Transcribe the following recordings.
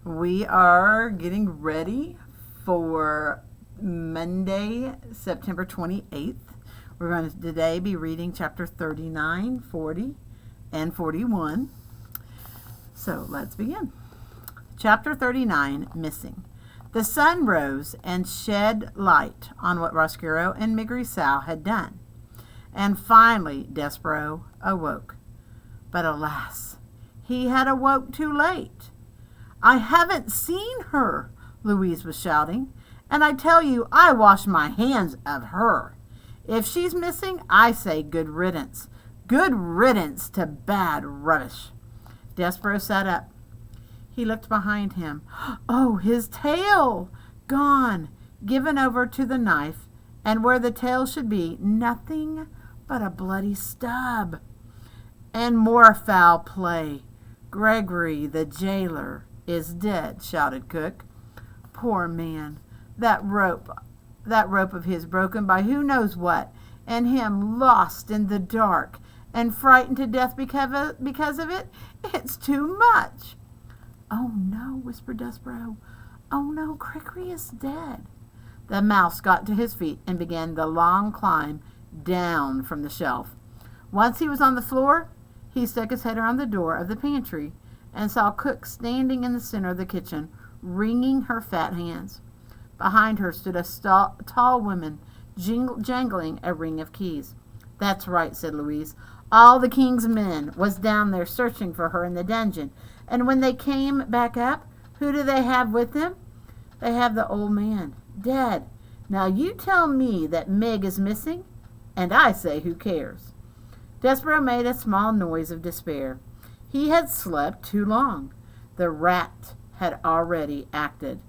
We are getting ready for Monday, September 28th. We're going to today be reading chapter 39, 40, and 41. So let's begin. Chapter 39, Missing. The sun rose and shed light on what Roscuro and Maigre-Sal had done. And finally Despereaux awoke. But alas, he had awoke too late. "I haven't seen her," Louise was shouting, "and I tell you I wash my hands of her. If she's missing, I say good riddance. Good riddance to bad rubbish." Despereaux sat up. He looked behind him. Oh, his tail! Gone, given over to the knife, and where the tail should be, nothing but a bloody stub. And more foul play. Gregory, the jailer, is dead, shouted Cook. Poor man, that rope of his broken by who knows what, and him lost in the dark and frightened to death because of it. It's too much. "Oh no," whispered Despereaux. "Oh no, Gregory is dead." The mouse got to his feet and began the long climb down from the shelf. Once he was on the floor, he stuck his head around the door of the pantry and saw Cook standing in the center of the kitchen, wringing her fat hands. Behind her stood a tall woman, jangling a ring of keys. "That's right," said Louise. "All the king's men was down there searching for her in the dungeon, and when they came back up, who do they have with them? They have the old man, dead. Now you tell me that Meg is missing, and I say who cares?" Despereaux made a small noise of despair. He had slept too long. The rat had already acted.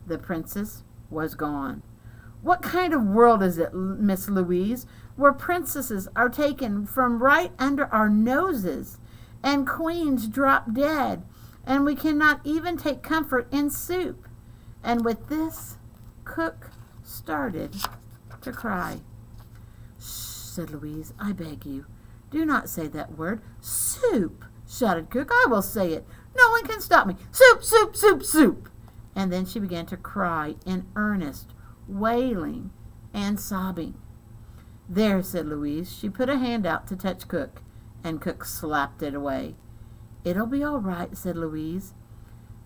The princess was gone. What kind of world is it, Miss Louise, where princesses are taken from right under our noses, and queens drop dead, and we cannot even take comfort in soup? And with this, Cook started to cry. "Shh," said Louise, "I beg you. Do not say that word." "Soup," shouted Cook. "I will say it. No one can stop me. Soup, soup, soup, soup." And then she began to cry in earnest, wailing and sobbing. "There," said Louise. She put a hand out to touch Cook, and Cook slapped it away. "It'll be all right," said Louise.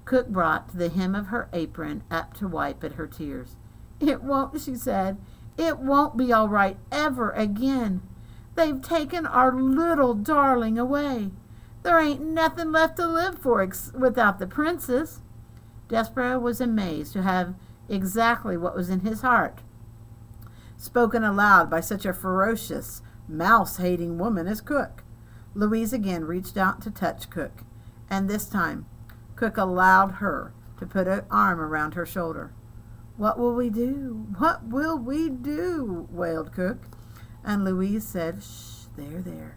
Cook brought the hem of her apron up to wipe at her tears. "It won't," she said. "It won't be all right ever again. They've taken our little darling away. There ain't nothing left to live for without the princess." Despereaux was amazed to have exactly what was in his heart spoken aloud by such a ferocious, mouse-hating woman as Cook. Louise again reached out to touch Cook, and this time Cook allowed her to put an arm around her shoulder. "What will we do? What will we do?" wailed Cook. And Louise said, "Shh, there."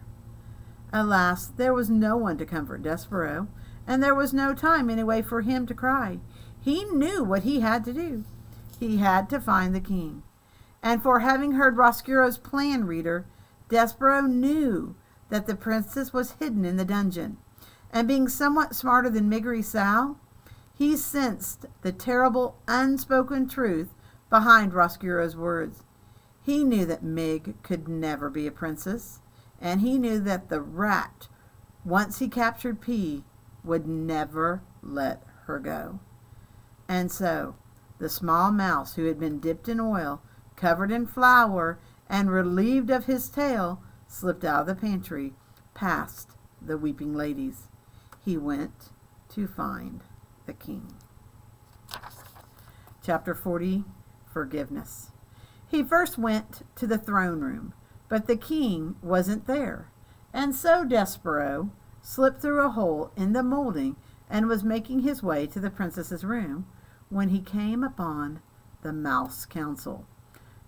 Alas, there was no one to comfort Despereaux, and there was no time anyway for him to cry. He knew what he had to do. He had to find the king. And for having heard Roscuro's plan, reader, Despereaux knew that the princess was hidden in the dungeon. And being somewhat smarter than Maigre-Sal, he sensed the terrible unspoken truth behind Roscuro's words. He knew that Meg could never be a princess, and he knew that the rat, once he captured P, would never let her go. And so the small mouse, who had been dipped in oil, covered in flour, and relieved of his tail, slipped out of the pantry, past the weeping ladies. He went to find the king. Chapter 40, Forgiveness. He first went to the throne room, but the king wasn't there, and so Despereaux slipped through a hole in the molding and was making his way to the princess's room when he came upon the Mouse Council.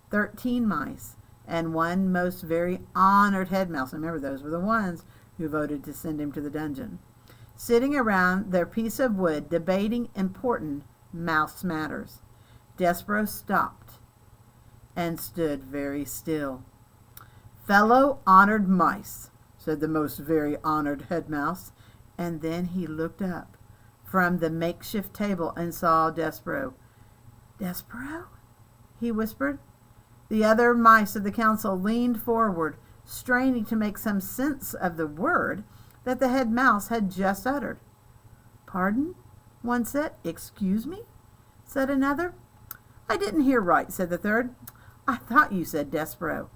13 mice and one most very honored head mouse. Remember, those were the ones who voted to send him to the dungeon, sitting around their piece of wood debating important mouse matters. Despereaux stopped and stood very still. "Fellow honored mice," said the most very honored head mouse, and then he looked up. from the makeshift table and saw Despereaux. "Despereaux?" he whispered. The other mice of the council leaned forward, straining to make some sense of the word that the head mouse had just uttered. "Pardon?" one said. "Excuse me?" said another. "I didn't hear right," said the third. "I thought you said Despereaux."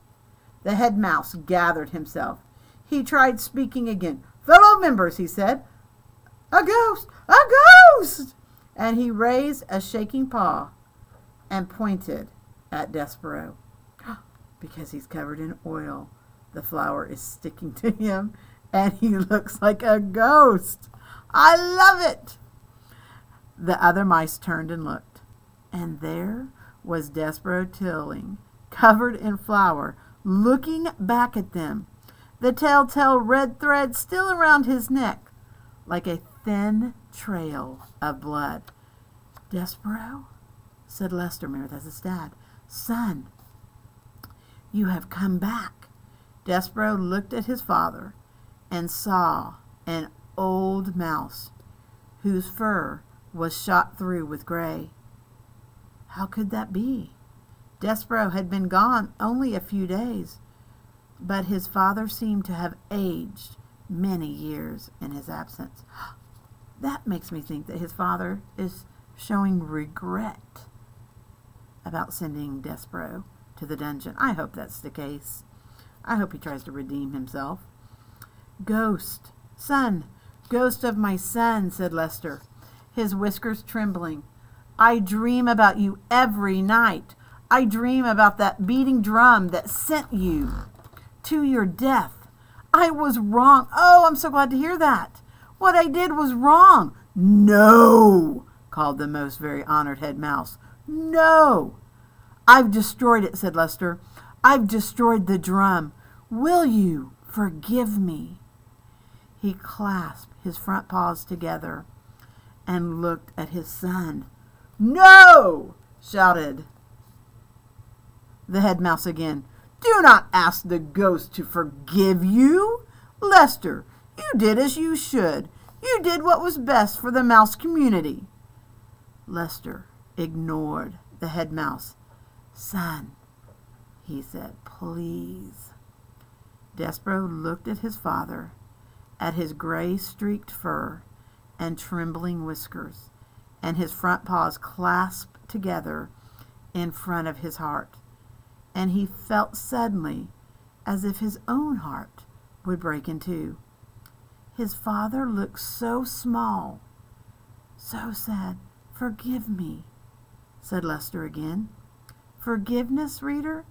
The head mouse gathered himself. He tried speaking again. "Fellow members," he said, "a ghost! A ghost!" And he raised a shaking paw and pointed at Despereaux. Because he's covered in oil, the flour is sticking to him, and he looks like a ghost. I love it. The other mice turned and looked, and there was Despereaux Ch39, covered in flour, looking back at them, the telltale red thread still around his neck, like a thin trail of blood. "Despereaux," said Lester, that's his dad. "Son, you have come back." Despereaux looked at his father and saw an old mouse whose fur was shot through with gray. How could that be? Despereaux had been gone only a few days, but his father seemed to have aged many years in his absence. That makes me think that his father is showing regret about sending Despereaux to the dungeon. I hope that's the case. I hope he tries to redeem himself. "Ghost, son, ghost of my son," said Lester, his whiskers trembling. "I dream about you every night. I dream about that beating drum that sent you to your death. I was wrong. Oh, I'm so glad to hear that. What I did was wrong." "No," called the most very honored head mouse. "No." "I've destroyed it," said Lester. "I've destroyed the drum. Will you forgive me?" He clasped his front paws together and looked at his son. "No!" shouted the head mouse again. "Do not ask the ghost to forgive you. Lester, you did as you should. You did what was best for the mouse community." Lester ignored the head mouse. "Son," he said, "please." Despereaux looked at his father, at his gray-streaked fur and trembling whiskers, and his front paws clasped together in front of his heart, and he felt suddenly as if his own heart would break in two. His father looked so small, so sad. "Forgive me," said Lester again. Forgiveness, reader,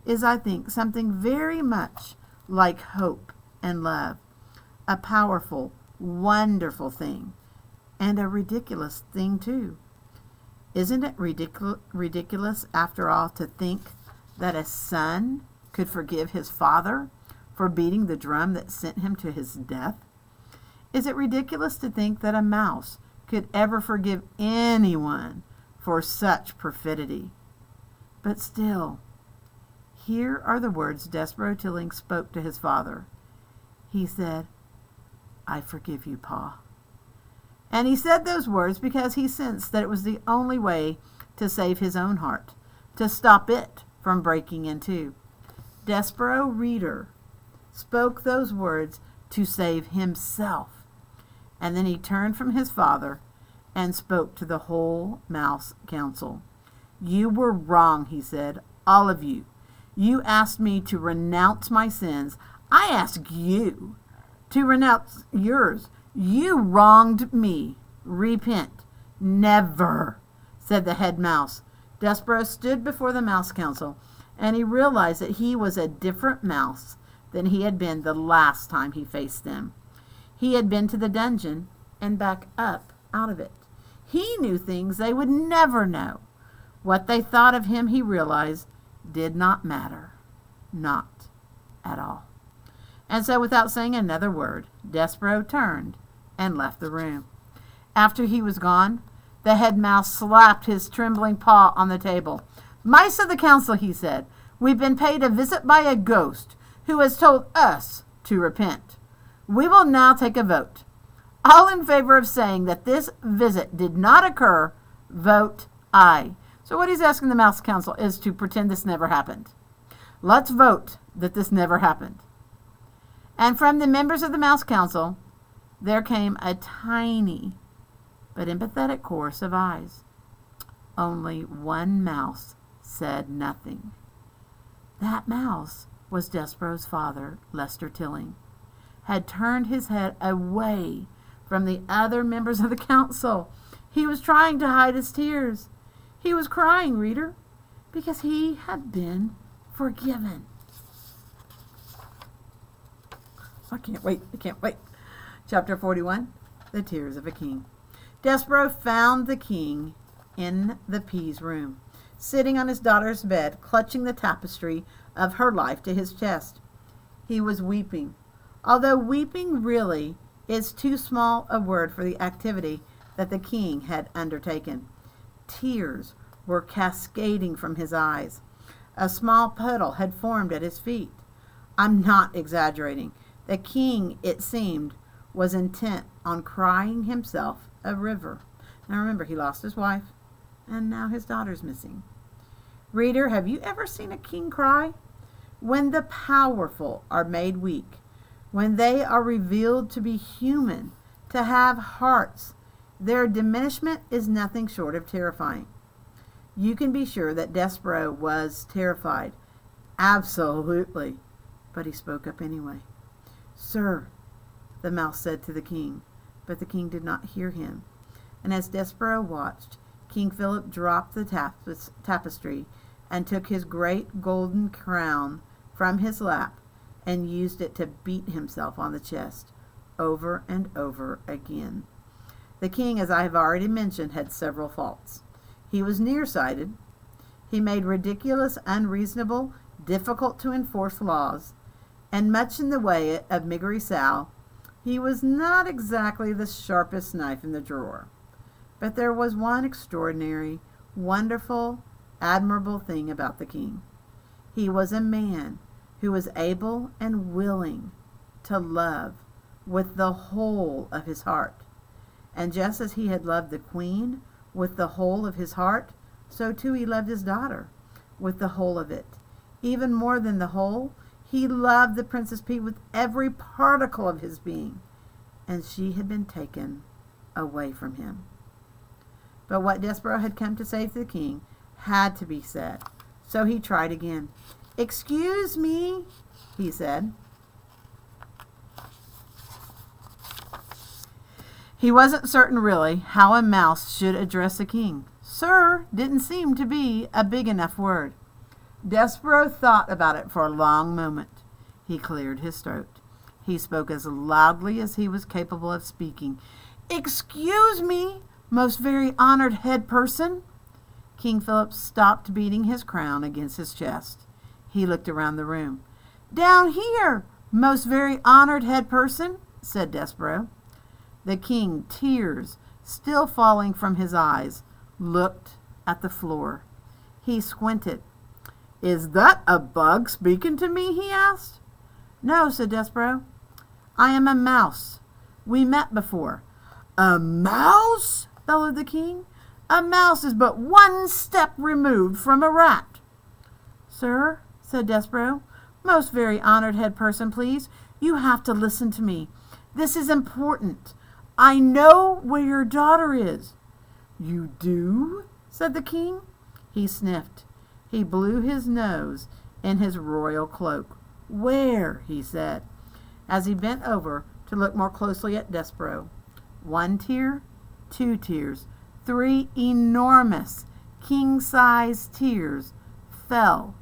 is, I think, something very much like hope and love, a powerful, wonderful thing, and a ridiculous thing too. Isn't it ridiculous, after all, to think that a son could forgive his father for beating the drum that sent him to his death? Is it ridiculous to think that a mouse could ever forgive anyone for such perfidy? But still, here are the words Despereaux Ch39 spoke to his father. He said, "I forgive you, Pa." And he said those words because he sensed that it was the only way to save his own heart, to stop it from breaking in two. Despereaux, reader, spoke those words to save himself. And then he turned from his father and spoke to the whole mouse council. "You were wrong," he said, "all of you. You asked me to renounce my sins. I ask you to renounce yours. You wronged me. Repent." "Never," said the head mouse. Despereaux stood before the mouse council, and he realized that he was a different mouse than he had been the last time he faced them. He had been to the dungeon and back up out of it. He knew things they would never know. What they thought of him, he realized, did not matter. Not at all. And so, without saying another word, Despereaux turned and left the room. After he was gone, the head mouse slapped his trembling paw on the table. "Mice of the council," he said, "we've been paid a visit by a ghost who has told us to repent. We will now take a vote. All in favor of saying that this visit did not occur, vote aye. So what he's asking the Mouse Council is to pretend this never happened. Let's vote that this never happened. And from the members of the Mouse Council, there came a tiny but empathetic chorus of ayes. Only one mouse said nothing. That mouse was Despereaux's father, Lester Tilling, had turned his head away from the other members of the council. He was trying to hide his tears. He was crying, reader, because he had been forgiven. I can't wait. Chapter 41, The Tears of a King. Despereaux found the king in the Pease room, sitting on his daughter's bed, clutching the tapestry of her life to his chest. He was weeping, although weeping really is too small a word for the activity that the king had undertaken. Tears were cascading from his eyes. A small puddle had formed at his feet. I'm not exaggerating. The king, it seemed, was intent on crying himself a river. Now remember, he lost his wife, and now his daughter's missing. Reader, have you ever seen a king cry? When the powerful are made weak, when they are revealed to be human, to have hearts, their diminishment is nothing short of terrifying. You can be sure that Despereaux was terrified. Absolutely. But he spoke up anyway. Sir, the mouse said to the king, but the king did not hear him. And as Despereaux watched, King Philip dropped the tapestry and took his great golden crown from his lap and used it to beat himself on the chest over and over again. The king, as I have already mentioned, had several faults. He was nearsighted. He made ridiculous, unreasonable, difficult to enforce laws, and much in the way of Miggery Sow, he was not exactly the sharpest knife in the drawer. But there was one extraordinary, wonderful, admirable thing about the king. He was a man who was able and willing to love with the whole of his heart. And just as he had loved the queen with the whole of his heart, so too he loved his daughter with the whole of it. Even more than the whole, he loved the Princess P with every particle of his being, and she had been taken away from him. But what Despereaux had come to say to the king had to be said, so he tried again. "Excuse me," he said. He wasn't certain really how a mouse should address a king. Sir didn't seem to be a big enough word. Despereaux thought about it for a long moment. He cleared his throat. He spoke as loudly as he was capable of speaking. "Excuse me, most very honored head person." King Philip stopped beating his crown against his chest. He looked around the room. "Down here, most very honored head person," said Despereaux. The king, tears still falling from his eyes, looked at the floor. He squinted. "Is that a bug speaking to me?" he asked. "No," said Despereaux. "I am a mouse. We met before." "A mouse?" bellowed the king. "A mouse is but one step removed from a rat." "Sir," said Despereaux, "most very honored head person, please. You have to listen to me. This is important. I know where your daughter is." "You do?" said the king. He sniffed. He blew his nose in his royal cloak. "Where?" he said, as he bent over to look more closely at Despereaux. 1 tear, 2 tears, 3 enormous, king-size tears fell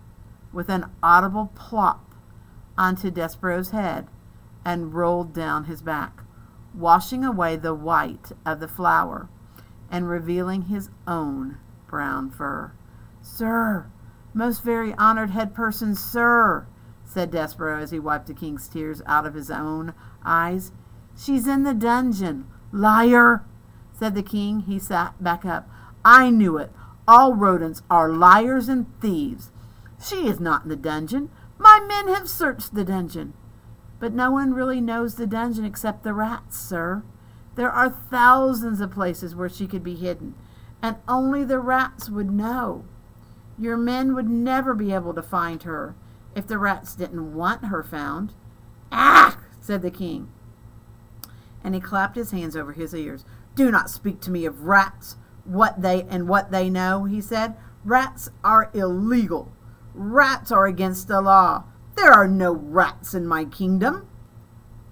with an audible plop onto Despereaux's head and rolled down his back, washing away the white of the flower and revealing his own brown fur. "Sir, most very honored head person, sir," said Despereaux as he wiped the king's tears out of his own eyes. "She's in the dungeon." "Liar," said the king. He sat back up. "I knew it. All rodents are liars and thieves. She is not in the dungeon. My men have searched the dungeon." "But no one really knows the dungeon except the rats, sir. There are thousands of places where she could be hidden, and only the rats would know. Your men would never be able to find her if the rats didn't want her found." "Ah!" said the king, and he clapped his hands over his ears. "Do not speak to me of rats, what they know," he said. "Rats are illegal. Rats are against the law. There are no rats in my kingdom.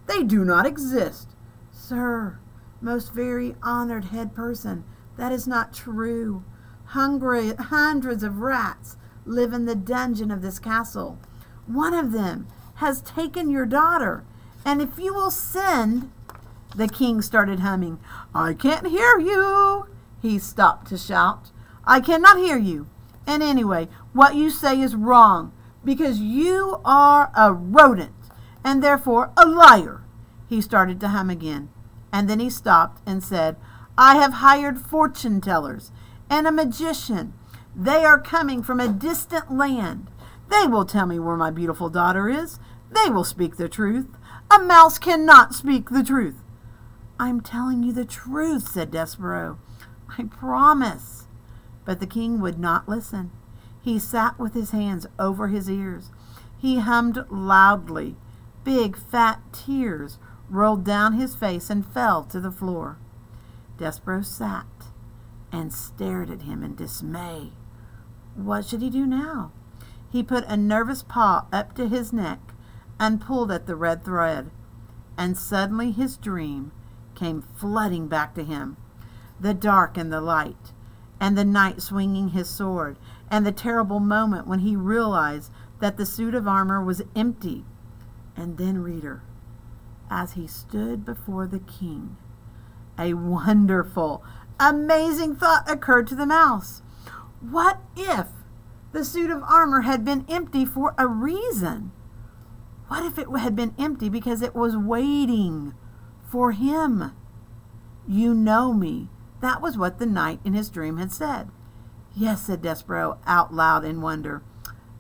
They do not exist." "Sir, most very honored head person, that is not true. Hundreds of rats live in the dungeon of this castle. One of them has taken your daughter, and if you will send—" The king started humming. "I can't hear you," he stopped to shout. "I cannot hear you. And anyway, what you say is wrong, because you are a rodent, and therefore a liar." He started to hum again, and then he stopped and said, "I have hired fortune tellers and a magician. They are coming from a distant land. They will tell me where my beautiful daughter is. They will speak the truth. A mouse cannot speak the truth." "I'm telling you the truth," said Despereaux. "I promise." But the king would not listen. He sat with his hands over his ears. He hummed loudly. Big fat tears rolled down his face and fell to the floor. Despereaux sat and stared at him in dismay. What should he do now? He put a nervous paw up to his neck and pulled at the red thread, and suddenly his dream came flooding back to him. The dark and the light, and the knight swinging his sword, and the terrible moment when he realized that the suit of armor was empty. And then, reader, as he stood before the king, a wonderful, amazing thought occurred to the mouse. What if the suit of armor had been empty for a reason? What if it had been empty because it was waiting for him? "You know me." That was what the knight in his dream had said. "Yes," said Despereaux out loud in wonder.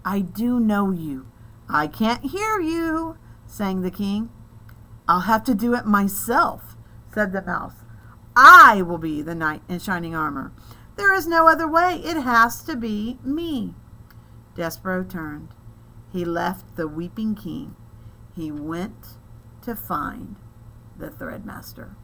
"I do know you." "I can't hear you," sang the king. "I'll have to do it myself," said the mouse. "I will be the knight in shining armor. There is no other way. It has to be me." Despereaux turned. He left the weeping king. He went to find the threadmaster.